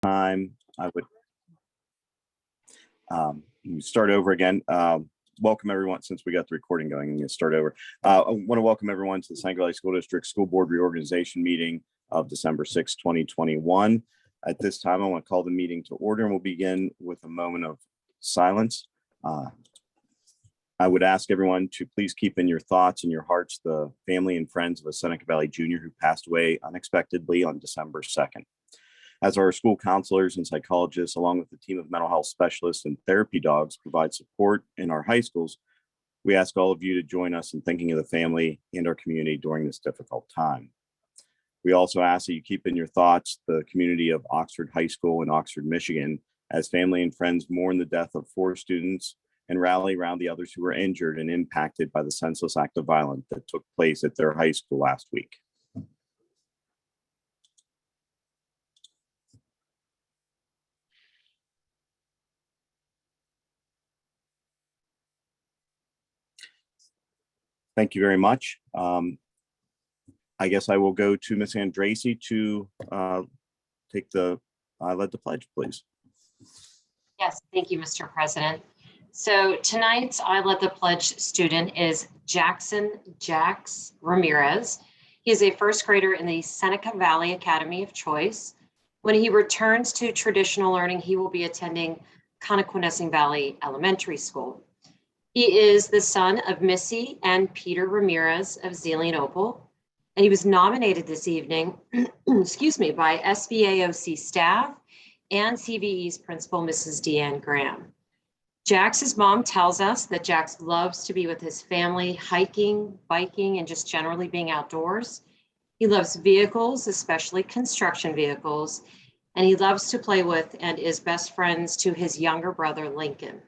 time, I would start over again. Welcome everyone. Since we got the recording going, I'm going to start over. I want to welcome everyone to the San Gabriel School District School Board Reorganization meeting of December 6, 2021. At this time, I want to call the meeting to order, and we'll begin with a moment of silence. I would ask everyone to please keep in your thoughts and your hearts the family and friends of a Seneca Valley junior who passed away unexpectedly on December 2nd. As our school counselors and psychologists, along with a team of mental health specialists and therapy dogs, provide support in our high schools, we ask all of you to join us in thinking of the family and our community during this difficult time. We also ask that you keep in your thoughts the community of Oxford High School in Oxford, Michigan, as family and friends mourn the death of 4 students and rally around the others who were injured and impacted by the senseless act of violence that took place at their high school last week. Thank you very much. I guess I will go to Ms. Andrasi to lead the pledge, please. Yes, thank you, Mr. President. So tonight's I Led the Pledge student is Jax Ramirez. He is a first grader in the Seneca Valley Academy of Choice. When he returns to traditional learning, he will be attending Connoquenessing Valley Elementary School. He is the son of Missy and Peter Ramirez of Zealand Opal, and he was nominated this evening, excuse me, by SBAOC staff and CVE's principal, Mrs. Deanne Graham. Jax's mom tells us that Jax loves to be with his family, hiking, biking, and just generally being outdoors. He loves vehicles, especially construction vehicles, and he loves to play with and is best friends to his younger brother, Lincoln.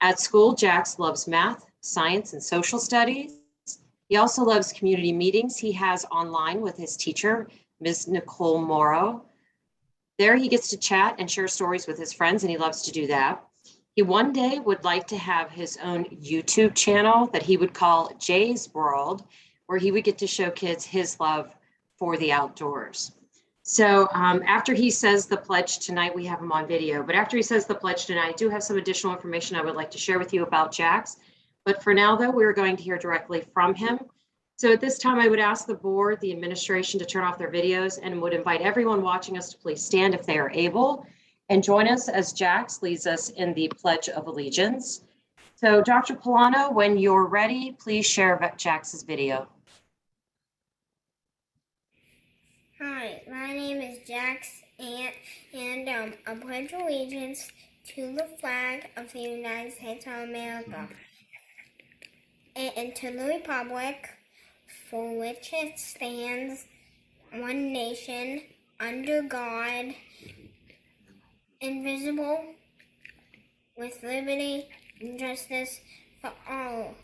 At school, Jax loves math, science, and social studies. He also loves community meetings he has online with his teacher, Ms. Nicole Morrow. There he gets to chat and share stories with his friends, and he loves to do that. He one day would like to have his own YouTube channel that he would call Jay's World, where he would get to show kids his love for the outdoors. So after he says the pledge tonight, we have him on video, but after he says the pledge tonight, I do have some additional information I would like to share with you about Jax. But for now, though, we're going to hear directly from him. So at this time, I would ask the board, the administration, to turn off their videos and would invite everyone watching us to please stand if they are able and join us as Jax leads us in the Pledge of Allegiance. So Dr. Polano, when you're ready, please share Jax's video. Hi, my name is Jax, and I pledge allegiance to the flag of the United States of America and to the republic for which it stands, one nation, under God, indivisible, with liberty and justice for all.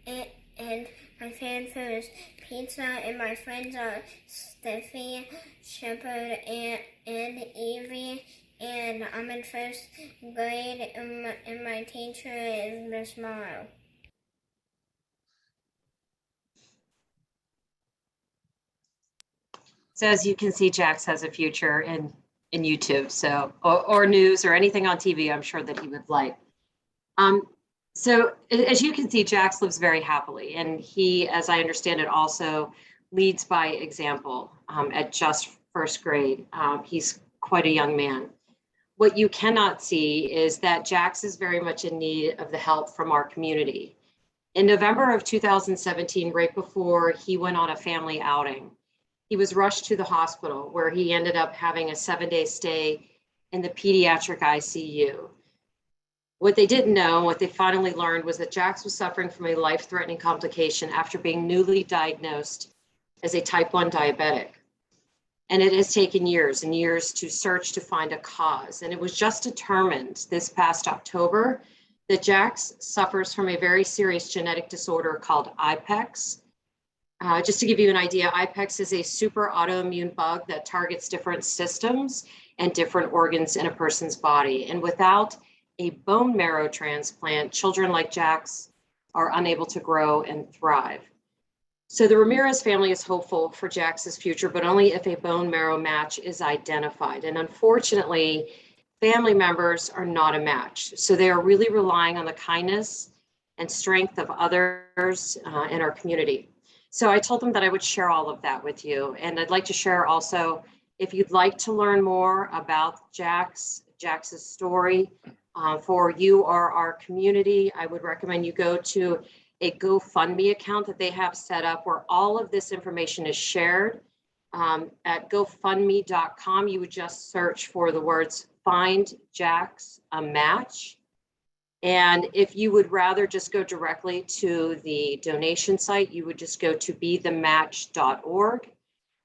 And my favorite food is pizza, and my friends are Steffi, Shepard, and Evie, and I'm in first grade, and my teacher is Miss Morrow. So as you can see, Jax has a future in YouTube, so or news or anything on TV, I'm sure that he would like. So as you can see, Jax lives very happily, and he, as I understand it, also leads by example at just first grade. He's quite a young man. What you cannot see is that Jax is very much in need of the help from our community. In November of 2017, right before he went on a family outing, he was rushed to the hospital where he ended up having a 7-day stay in the pediatric ICU. What they didn't know, what they finally learned, was that Jax was suffering from a life-threatening complication after being newly diagnosed as a type 1 diabetic. And it has taken years and years to search to find a cause. And it was just determined this past October that Jax suffers from a very serious genetic disorder called IPEX. Just to give you an idea, IPEX is a super autoimmune bug that targets different systems and different organs in a person's body. And without a bone marrow transplant, children like Jax are unable to grow and thrive. So the Ramirez family is hopeful for Jax's future, but only if a bone marrow match is identified. And unfortunately, family members are not a match. So they are really relying on the kindness and strength of others in our community. So I told them that I would share all of that with you. And I'd like to share also, if you'd like to learn more about Jax's story for you or our community, I would recommend you go to a GoFundMe account that they have set up where all of this information is shared. At GoFundMe.com, you would just search for the words "Find Jax a Match." And if you would rather just go directly to the donation site, you would just go to bethematch.org,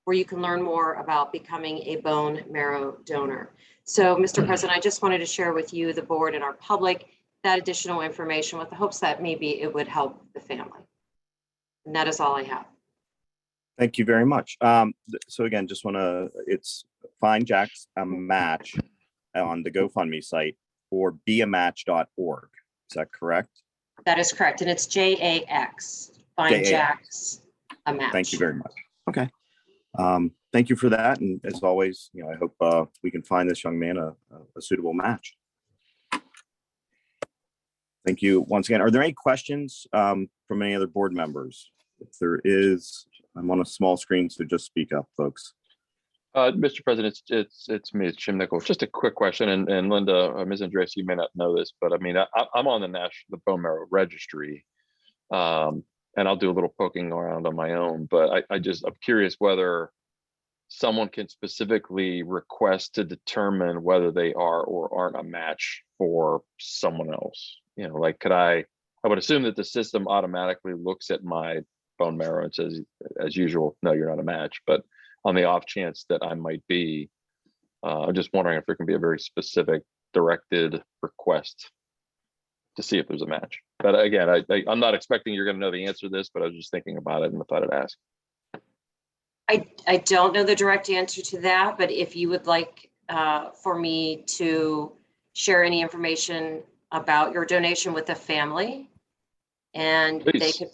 where you can learn more about becoming a bone marrow donor. So, Mr. President, I just wanted to share with you, the board, and our public that additional information with the hopes that maybe it would help the family. And that is all I have. Thank you very much. So again, just want to, it's Find Jax a Match on the GoFundMe site or beamatch.org. Is that correct? That is correct. And it's JAX. Find Jax a Match. Thank you very much. Okay. Thank you for that. And as always, I hope we can find this young man a suitable match. Thank you once again. Are there any questions from any other board members? If there is, I'm on a small screen, so just speak up, folks. Mr. President, it's me, it's Jim Nichols. Just a quick question, and Linda, Ms. Andres, you may not know this, but I mean, I'm on the bone marrow registry, and I'll do a little poking around on my own. But I'm curious whether someone can specifically request to determine whether they are or aren't a match for someone else. Like, I would assume that the system automatically looks at my bone marrow and says, as usual, no, you're not a match. But on the off chance that I might be, I'm just wondering if there can be a very specific directed request to see if there's a match. But again, I'm not expecting you're going to know the answer to this, but I was just thinking about it and I thought I'd ask. I don't know the direct answer to that, but if you would like for me to share any information about your donation with the family, and Please. they could.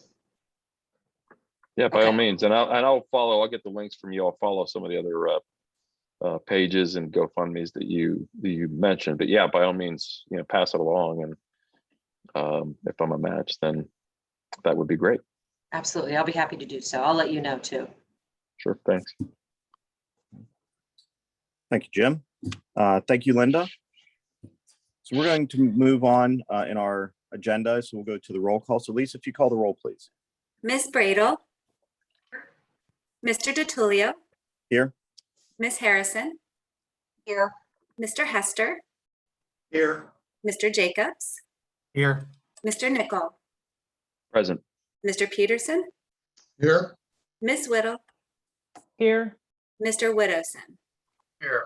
Yeah, by all means, and I'll follow. I'll get the links from you. I'll follow some of the other pages and GoFundMe's that you mentioned. But yeah, by all means, pass it along. And if I'm a match, then that would be great. Absolutely, I'll be happy to do so. I'll let you know too. Sure, thanks. Thank you, Jim. Thank you, Linda. So we're going to move on in our agenda. So we'll go to the roll call. So Lisa, if you call the roll, please. Ms. Bradel. Mr. DiTullio. Here. Ms. Harrison. Here. Mr. Hester. Here. Mr. Jacobs. Here. Mr. Nickel. Present. Mr. Peterson. Here. Ms. Whittle. Here. Mr. Widowson. Here.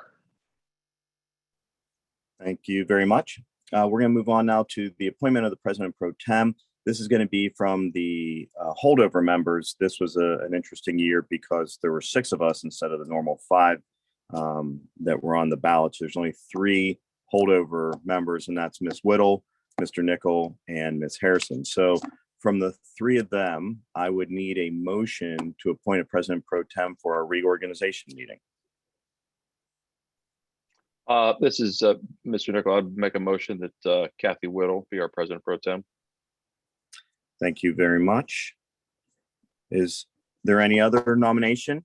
Thank you very much. We're going to move on now to the appointment of the President Pro Tem. This is going to be from the holdover members. This was an interesting year because there were 6 of us instead of the normal 5 that were on the ballot. So there's only 3 holdover members, and that's Ms. Whittle, Mr. Nickel, and Ms. Harrison. So from the 3 of them, I would need a motion to appoint a President Pro Tem for our reorganization meeting. This is Mr. Nickel. I'd make a motion that Kathy Whittle be our President Pro Tem. Thank you very much. Is there any other nomination?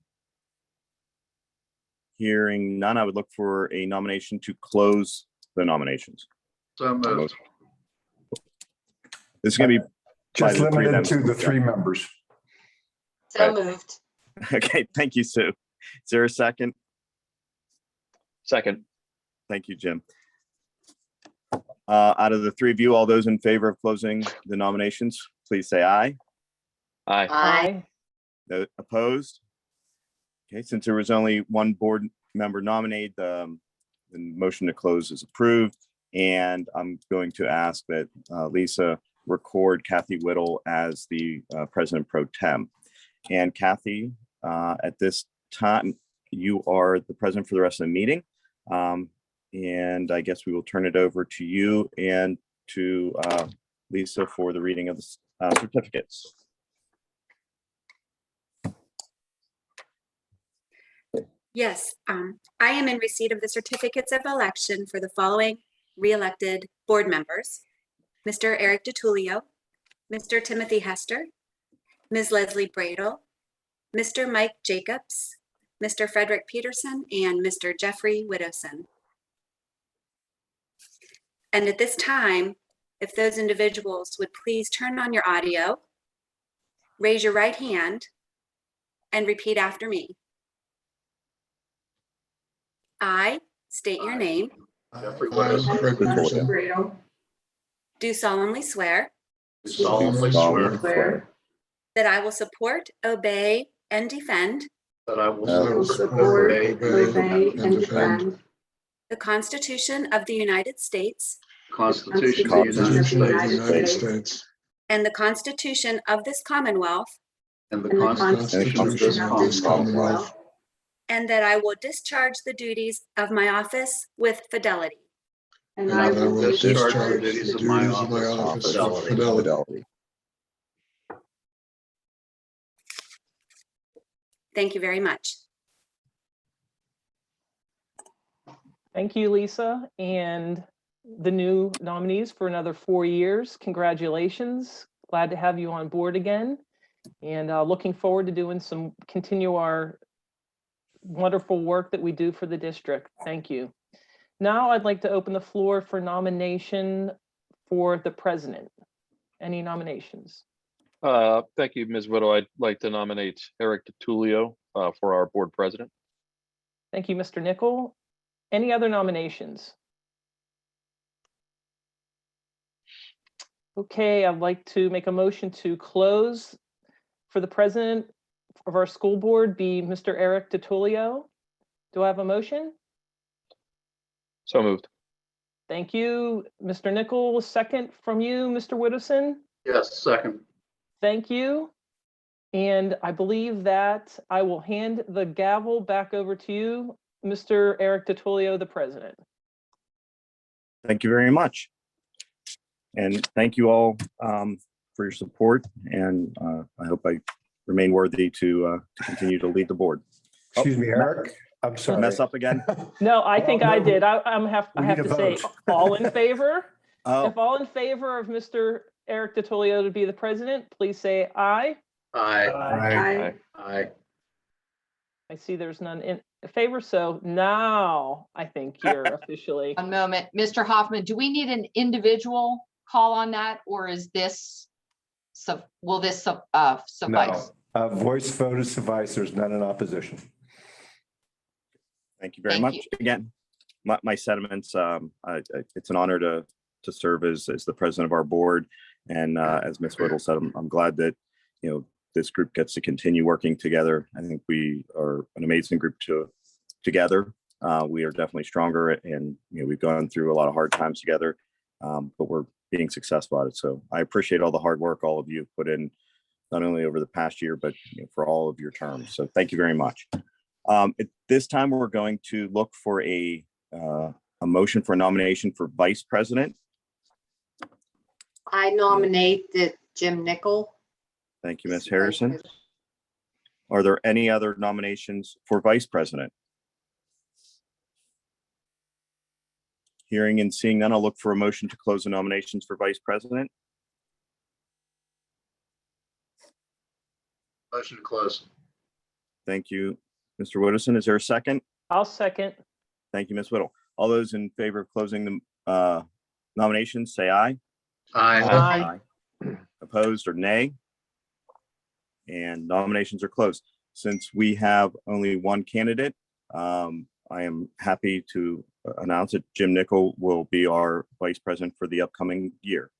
Hearing none, I would look for a nomination to close the nominations. So moved. This is going to be Just by the 3 of limited them. to the 3 members. So Right. moved. Okay, thank you, Sue. Is there a second? Second. Thank you, Jim. Out of the 3 of you, all those in favor of closing the nominations, please say aye. Aye. Aye. Those opposed? Okay, since there was only 1 board member nominated, the motion to close is approved. And I'm going to ask that Lisa record Kathy Whittle as the President Pro Tem. And Kathy, at this time, you are the president for the rest of the meeting. And I guess we will turn it over to you and to Lisa for the reading of the certificates. Yes, I am in receipt of the certificates of election for the following re-elected board members: Mr. Eric DiTullio, Mr. Timothy Hester, Ms. Leslie Bradle, Mr. Mike Jacobs, Mr. Frederick Peterson, and Mr. Jeffrey Widowson. And at this time, if those individuals would please turn on your audio, raise your right hand, and repeat after me. I state your name, Jeffrey Widowson. Fred Peterson. do solemnly swear Do solemnly swear that I will support, obey, and defend that I will support, obey, and defend the Constitution of the United States the Constitution of the United States and the Constitution of this Commonwealth, and the Constitution of this Commonwealth, and that I will discharge the duties of my office with fidelity. and I will discharge the duties of my office with fidelity. Thank you very much. Thank you, Lisa, and the new nominees for another 4 years. Congratulations. Glad to have you on board again, and looking forward to continue our wonderful work that we do for the district. Thank you. Now I'd like to open the floor for nomination for the president. Any nominations? Thank you, Ms. Whittle. I'd like to nominate Eric DiTullio for our board president. Thank you, Mr. Nickel. Any other nominations? Okay, I'd like to make a motion to close for the president of our school board be Mr. Eric DiTullio. Do I have a motion? So moved. Thank you, Mr. Nickel. Second from you, Mr. Widowson. Yes, second. Thank you. And I believe that I will hand the gavel back over to you, Mr. Eric DiTullio, the president. Thank you very much. And thank you all for your support. And I hope I remain worthy to continue to lead the board. Excuse me, Eric. I'm sorry. Mess up again? No, I think I did. I have We to need a say, vote. all in favor? Oh, If all in favor of Mr. Eric DiTullio to be the president, please say aye. Aye. Aye. I see there's none in favor, so now I think you're officially. One moment, Mr. Hoffman, do we need an individual call on that, or is this, will this suffice? No, voice vote is suffice. There's none in opposition. thank you very Thank much. you. Again, my sentiments, it's an honor to serve as the president of our board. And as Ms. Whittle said, I'm glad that, this group gets to continue working together. I think we are an amazing group together. We are definitely stronger, and we've gone through a lot of hard times together, but we're being successful at it. So I appreciate all the hard work all of you have put in, not only over the past year, but for all of your terms. So thank you very much. At this time, we're going to look for a motion for a nomination for vice president. I nominate that Jim Nickel. Thank you, Ms. Harrison. Are there any other nominations for vice president? Hearing and seeing none, I'll look for a motion to close the nominations for vice president. Motion to close. Thank you, Mr. Widowson. Is there a second? I'll second. Thank you, Ms. Whittle. All those in favor of closing the nominations, say aye. Aye. Opposed or nay? And nominations are closed. Since we have only one candidate, I am happy to announce that Jim Nickel will be our vice president for the upcoming year.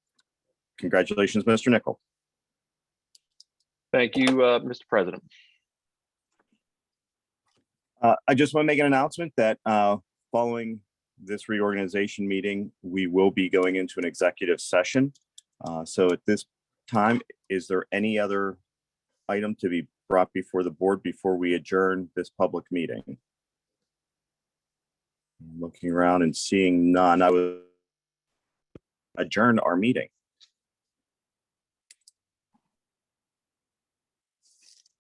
Congratulations, Mr. Nickel. Thank you, Mr. President. I just want to make an announcement that following this reorganization meeting, we will be going into an executive session. So at this time, is there any other item to be brought before the board before we adjourn this public meeting? Looking around and seeing none, I would adjourn our meeting.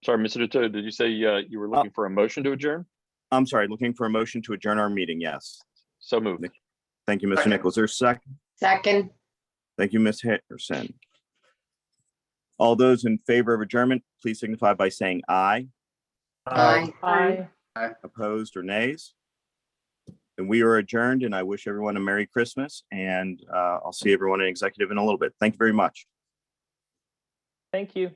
Sorry, Mr. DiTullio, did you say you were looking for a motion to adjourn? I'm sorry, looking for a motion to adjourn our meeting. Yes. So moved. Thank you, Mr. Nichols. There's a second. Second. Thank you, Ms. Henderson. All those in favor of adjournment, please signify by saying aye. Aye. Aye. Opposed or nays? And we are adjourned, and I wish everyone a Merry Christmas, and I'll see everyone in executive in a little bit. Thank you very much. Thank you.